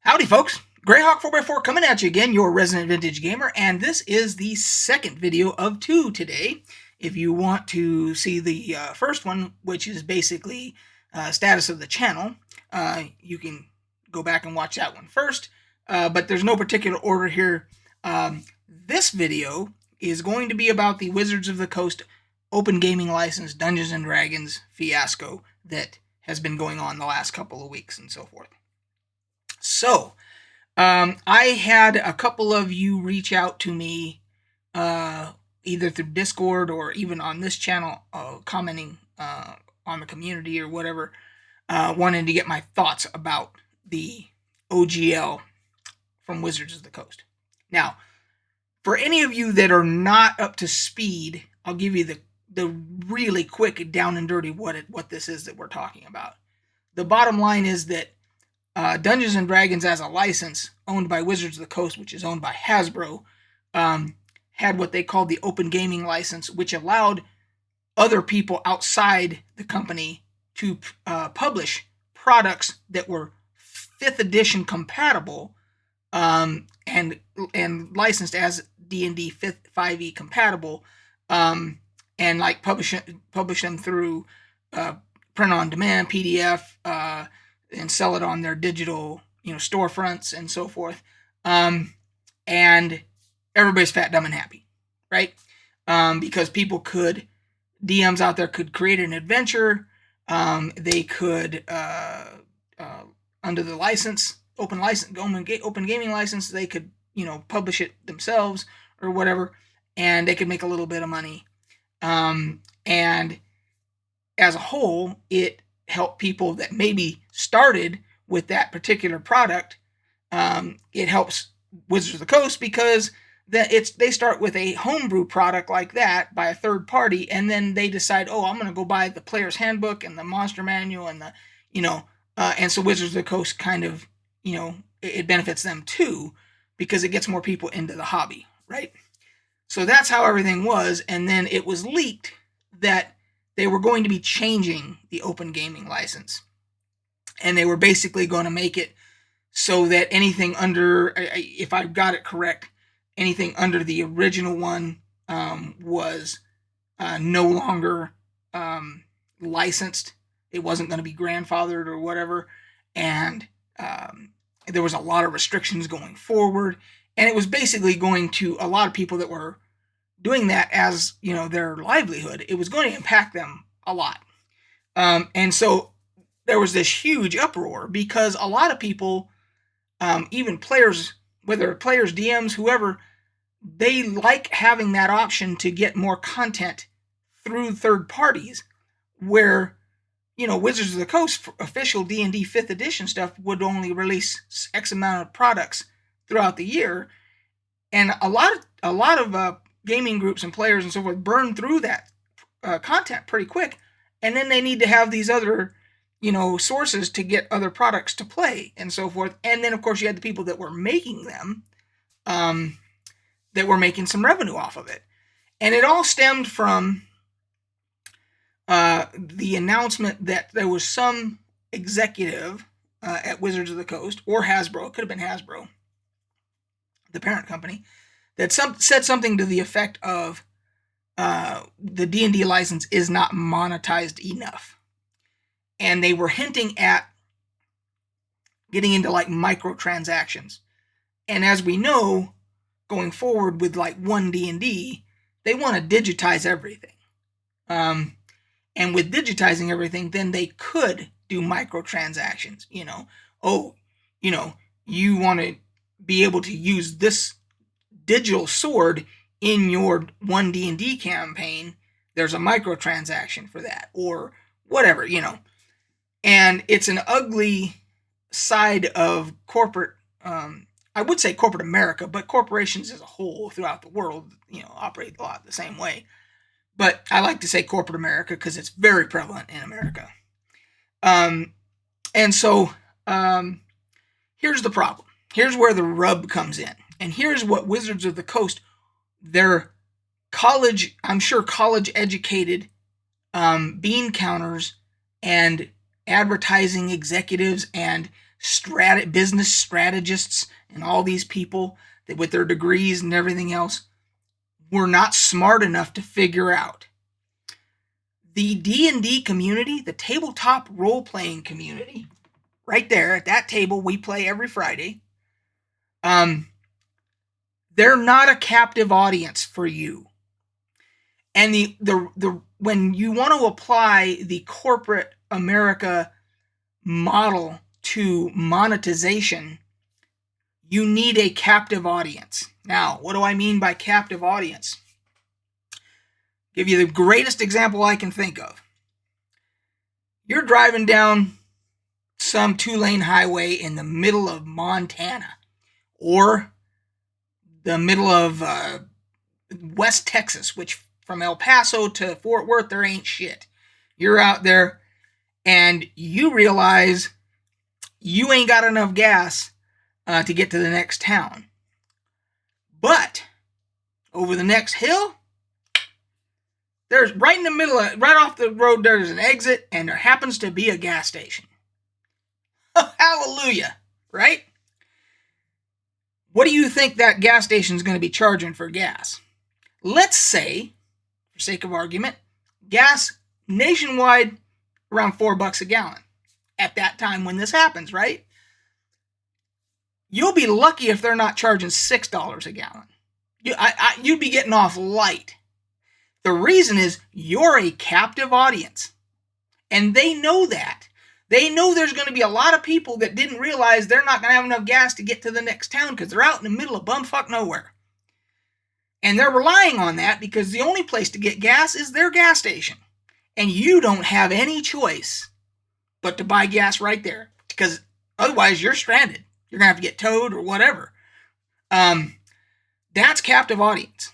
Howdy, folks. Greyhawk 4x4 coming at you again, your resident vintage gamer, and this is the second video of two today. If you want to see the first one, which is basically status of the channel, you can go back and watch that one first, but there's no particular order here. This video is going to be about the Wizards of the Coast open gaming license Dungeons & Dragons fiasco that has been going on the last couple of weeks and so forth. So, I had a couple of you reach out to me, either through Discord or even on this channel, commenting on the community or whatever, wanting to get my thoughts about the OGL from Wizards of the Coast. Now, for any of you that are not up to speed, I'll give you the really quick down and dirty what this is that we're talking about. The bottom line is that Dungeons & Dragons as a license owned by Wizards of the Coast, which is owned by Hasbro, had what they called the open gaming license, which allowed other people outside the company to publish products that were 5th edition compatible and licensed as D&D 5e compatible, and like publish them through print on demand, PDF, and sell it on their digital, storefronts and so forth. And everybody's fat, dumb, and happy, right? Because DMs out there could create an adventure. They could, under the license, open gaming license, they could, publish it themselves or whatever, and they could make a little bit of money. And as a whole, it help people that maybe started with that particular product. It helps Wizards of the Coast because they start with a homebrew product like that by a third party, and then they decide, I'm going to go buy the player's handbook and the monster manual and and so Wizards of the Coast kind of, it benefits them too because it gets more people into the hobby, right? So that's how everything was, and then it was leaked that they were going to be changing the open gaming license. And they were basically going to make it so that anything under, if I got it correct, anything under the original one was no longer licensed. It wasn't going to be grandfathered or whatever. And there was a lot of restrictions going forward. And it was basically going to, a lot of people that were doing that as, their livelihood, it was going to impact them a lot. And so there was this huge uproar because a lot of people, even players, whether players, DMs, whoever, they like having that option to get more content through third parties where, Wizards of the Coast official D&D 5th edition stuff would only release X amount of products throughout the year. And a lot of gaming groups and players and so forth burn through that content pretty quick, and then they need to have these other sources to get other products to play and so forth. And then of course you had the people that were making them, that were making some revenue off of it. And it all stemmed from the announcement that there was some executive at Wizards of the Coast, or Hasbro, it could have been Hasbro, the parent company, that said something to the effect of the D&D license is not monetized enough. And they were hinting at getting into like microtransactions. And as we know, going forward with like one D&D, they want to digitize everything. And with digitizing everything, then they could do microtransactions. You want to be able to use this digital sword in your one D&D campaign, there's a microtransaction for that, or whatever, And it's an ugly side of corporate, I would say corporate America, but corporations as a whole throughout the world, operate a lot the same way. But I like to say corporate America because it's very prevalent in America. And so here's the problem. Here's where the rub comes in. And here's what Wizards of the Coast, their college-educated bean counters and advertising executives and business strategists and all these people that with their degrees and everything else were not smart enough to figure out. The D&D community, the tabletop role-playing community, right there at that table we play every Friday, they're not a captive audience for you. And the when you want to apply the corporate America model to monetization, you need a captive audience. Now, what do I mean by captive audience? Give you the greatest example I can think of. You're driving down some 2-lane highway in the middle of Montana or the middle of West Texas, which from El Paso to Fort Worth, there ain't shit. You're out there and you realize you ain't got enough gas to get to the next town. But over the next hill, there's right in the middle, right off the road, there's an exit, and there happens to be a gas station. Hallelujah, right? What do you think that gas station is going to be charging for gas? Let's say, for sake of argument, gas nationwide around $4 a gallon at that time when this happens, right? You'll be lucky if they're not charging $6 a gallon. You'd be getting off light. The reason is you're a captive audience. And they know that. They know there's going to be a lot of people that didn't realize they're not going to have enough gas to get to the next town because they're out in the middle of bumfuck nowhere. And they're relying on that because the only place to get gas is their gas station. And you don't have any choice but to buy gas right there because otherwise you're stranded. You're going to have to get towed or whatever. That's captive audience.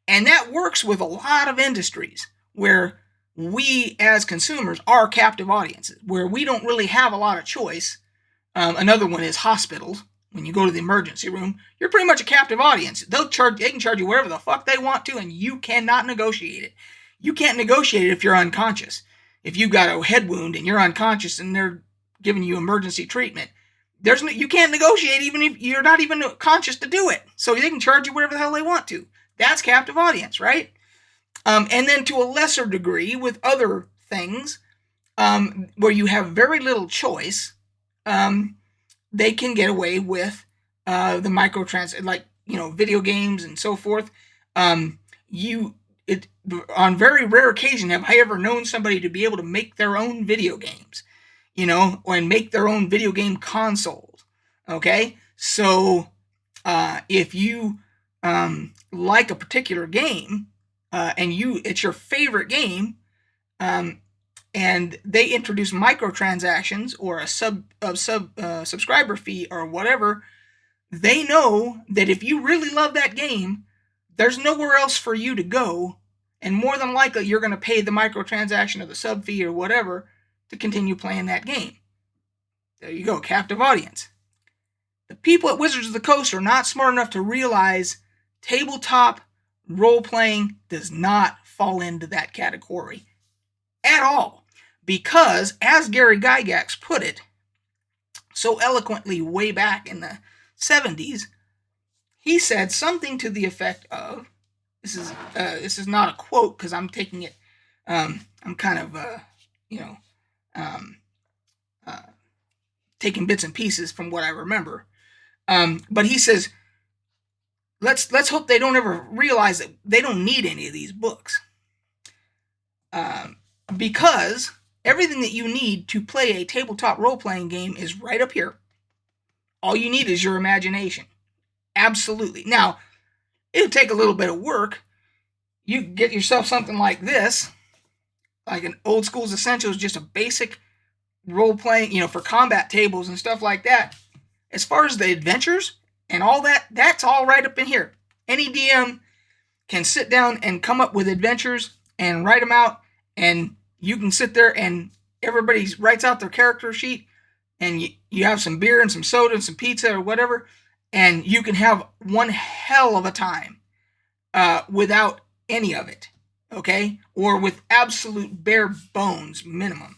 And that works with a lot of industries where we as consumers are captive audiences, where we don't really have a lot of choice. Another one is hospitals. When you go to the emergency room, you're pretty much a captive audience. They can charge you whatever the fuck they want to, and you cannot negotiate it. You can't negotiate it if you're unconscious. If you've got a head wound and you're unconscious and they're giving you emergency treatment, you can't negotiate even if you're not even conscious to do it. So they can charge you whatever the hell they want to. That's captive audience, right? And then to a lesser degree with other things where you have very little choice, they can get away with the microtrans, like, video games and so forth. On very rare occasion have I ever known somebody to be able to make their own video games, and make their own video game consoles. Okay, so if you like a particular game and it's your favorite game, and they introduce microtransactions or a subscriber fee or whatever, they know that if you really love that game, there's nowhere else for you to go, and more than likely you're going to pay the microtransaction or the sub fee or whatever to continue playing that game. There you go, captive audience. The people at Wizards of the Coast are not smart enough to realize tabletop role-playing does not fall into that category at all. Because, as Gary Gygax put it so eloquently way back in the 70s, he said something to the effect of, this is not a quote because I'm taking it, I'm kind of, taking bits and pieces from what I remember. But he says, let's hope they don't ever realize that they don't need any of these books. Because everything that you need to play a tabletop role-playing game is right up here. All you need is your imagination. Absolutely. Now, it'll take a little bit of work. You get yourself something like this, like an Old School's Essentials, just a basic role-playing, for combat tables and stuff like that. As far as the adventures and all that, that's all right up in here. Any DM can sit down and come up with adventures and write them out, and you can sit there and everybody writes out their character sheet, and you have some beer and some soda and some pizza or whatever, and you can have one hell of a time without any of it, okay? Or with absolute bare bones minimum.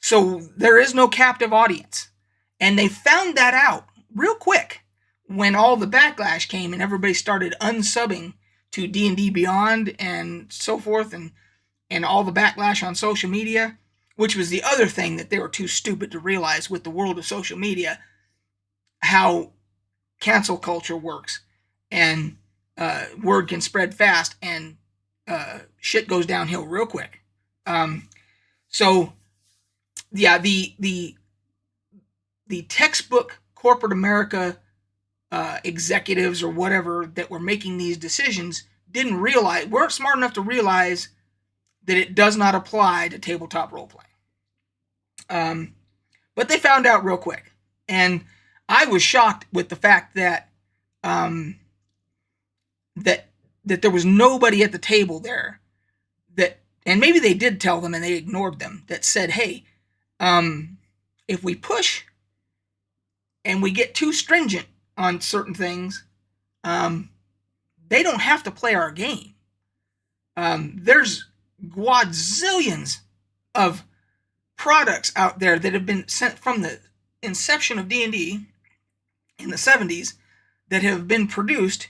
So there is no captive audience. And they found that out real quick when all the backlash came and everybody started unsubbing to D&D Beyond and so forth, and all the backlash on social media, which was the other thing that they were too stupid to realize with the world of social media, how cancel culture works, and word can spread fast, and shit goes downhill real quick. So yeah, the textbook corporate America executives or whatever that were making these decisions weren't smart enough to realize that it does not apply to tabletop role playing. But they found out real quick, and I was shocked with the fact that that there was nobody at the table there that, and maybe they did tell them and they ignored them, that said, hey, if we push and we get too stringent on certain things, they don't have to play our game. There's quadzillions of products out there that have been sent from the inception of D&D in the 70s that have been produced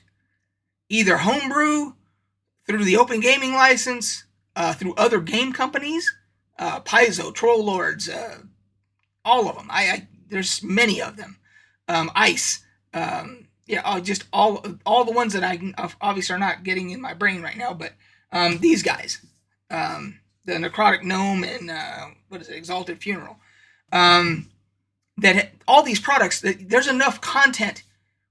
either homebrew, through the open gaming license, through other game companies, Paizo, Troll Lords, all of them. There's many of them. Ice, just all the ones that I obviously are not getting in my brain right now, but these guys, the Necrotic Gnome and Exalted Funeral, that all these products, there's enough content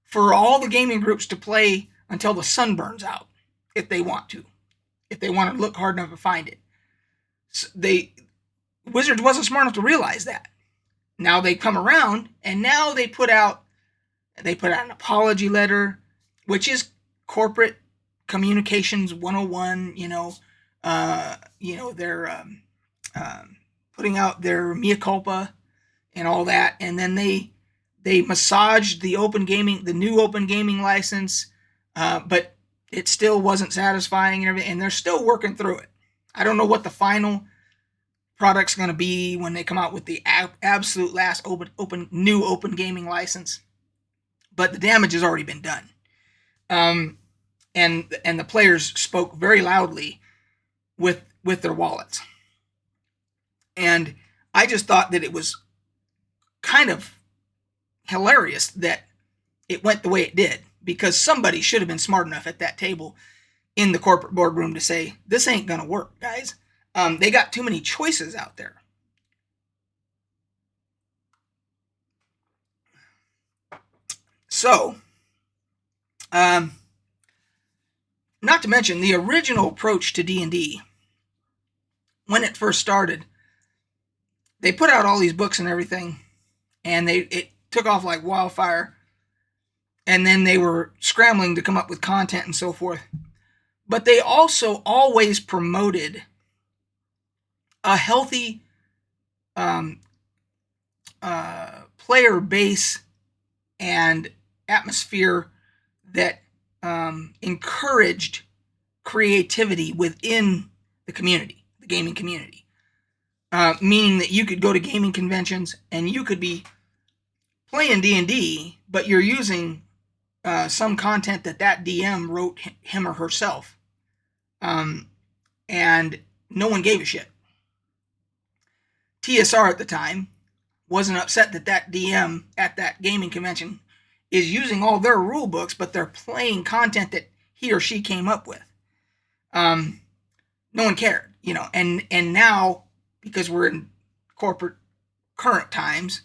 for all the gaming groups to play until the sun burns out, if they want to look hard enough to find it. So Wizards wasn't smart enough to realize that. Now they come around, and now they put out an apology letter, which is corporate communications 101. They're putting out their mea culpa and all that, and then they massaged the new open gaming license, but it still wasn't satisfying and everything, and they're still working through it. I don't know what the final product's going to be when they come out with the absolute last new open gaming license, but the damage has already been done. And the players spoke very loudly with their wallets. And I just thought that it was kind of hilarious that it went the way it did, because somebody should have been smart enough at that table in the corporate boardroom to say, this ain't gonna work, guys. They got too many choices out there. So, not to mention the original approach to D&D, when it first started, they put out all these books and everything, and it took off like wildfire, and then they were scrambling to come up with content and so forth. But they also always promoted a healthy player base and atmosphere that encouraged creativity within the community, the gaming community. Meaning that you could go to gaming conventions and you could be playing D&D, but you're using some content that DM wrote him or herself. And no one gave a shit. TSR at the time wasn't upset that DM at that gaming convention is using all their rule books, but they're playing content that he or she came up with. No one cared, and now, because we're in corporate current times,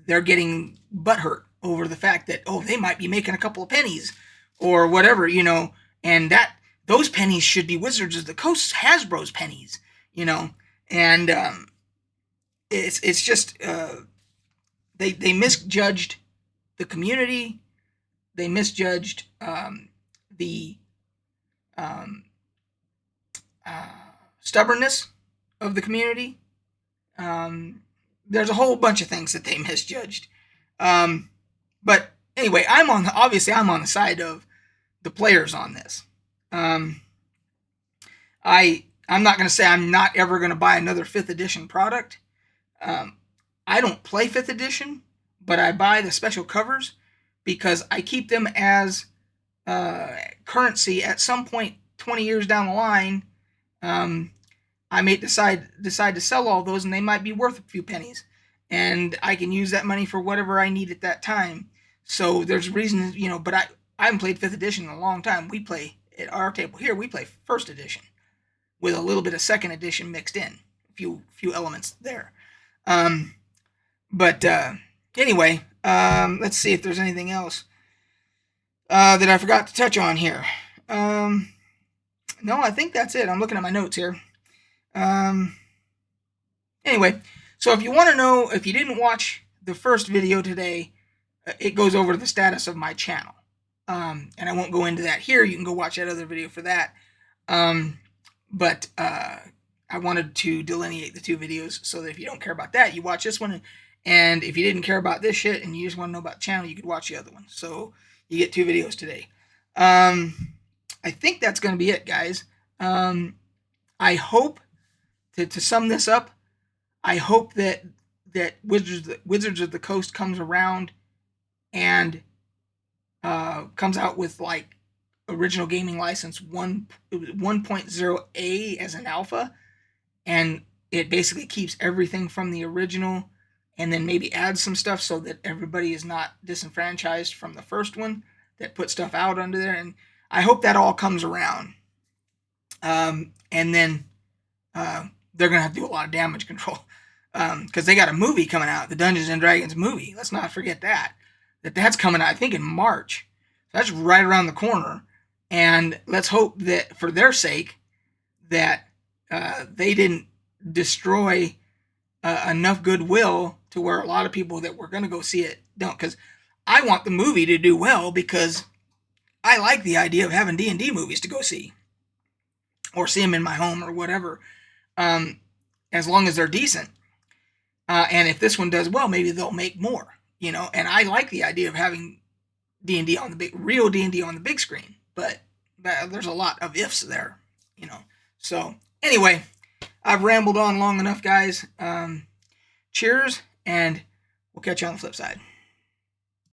they're getting butthurt over the fact that, they might be making a couple of pennies or whatever, and that those pennies should be Wizards of the Coast Hasbro's pennies, and it's just they misjudged the community, they misjudged the stubbornness of the community. There's a whole bunch of things that they misjudged. But anyway, I'm on the side of the players on this. I I'm not going to say I'm not ever going to buy another 5th edition product. I don't play 5th edition, but I buy the special covers because I keep them as currency. At some point 20 years down the line, I may decide to sell all those, and they might be worth a few pennies, and I can use that money for whatever I need at that time. So there's reasons, but I haven't played 5th edition in a long time. We play at our table here, we play 1st edition with a little bit of 2nd edition mixed in, a few elements there. But anyway, let's see if there's anything else that I forgot to touch on here. No, I think that's it. I'm looking at my notes here. Anyway, so if you want to know, if you didn't watch the first video today, it goes over the status of my channel. And I won't go into that here. You can go watch that other video for that. But I wanted to delineate the 2 videos so that if you don't care about that, you watch this one. And if you didn't care about this shit and you just want to know about the channel, you could watch the other one. So you get 2 videos today. I think that's going to be it, guys. I hope, to sum this up, I hope that Wizards of the Coast comes around and comes out with like original gaming license 1.0A as an alpha, and it basically keeps everything from the original and then maybe adds some stuff so that everybody is not disenfranchised from the first one that put stuff out under there. And I hope that all comes around. And then they're going to have to do a lot of damage control because they got a movie coming out, the Dungeons and Dragons movie. Let's not forget that's coming out, I think, in March. So that's right around the corner. And let's hope that for their sake that they didn't destroy enough goodwill to where a lot of people that were going to go see it don't. Because I want the movie to do well, because I like the idea of having D&D movies to go see. Or see them in my home or whatever. As long as they're decent. And if this one does well, maybe they'll make more. And I like the idea of having D&D on the real D&D on the big screen. But there's a lot of ifs there, So anyway, I've rambled on long enough, guys. Cheers, and we'll catch you on the flip side.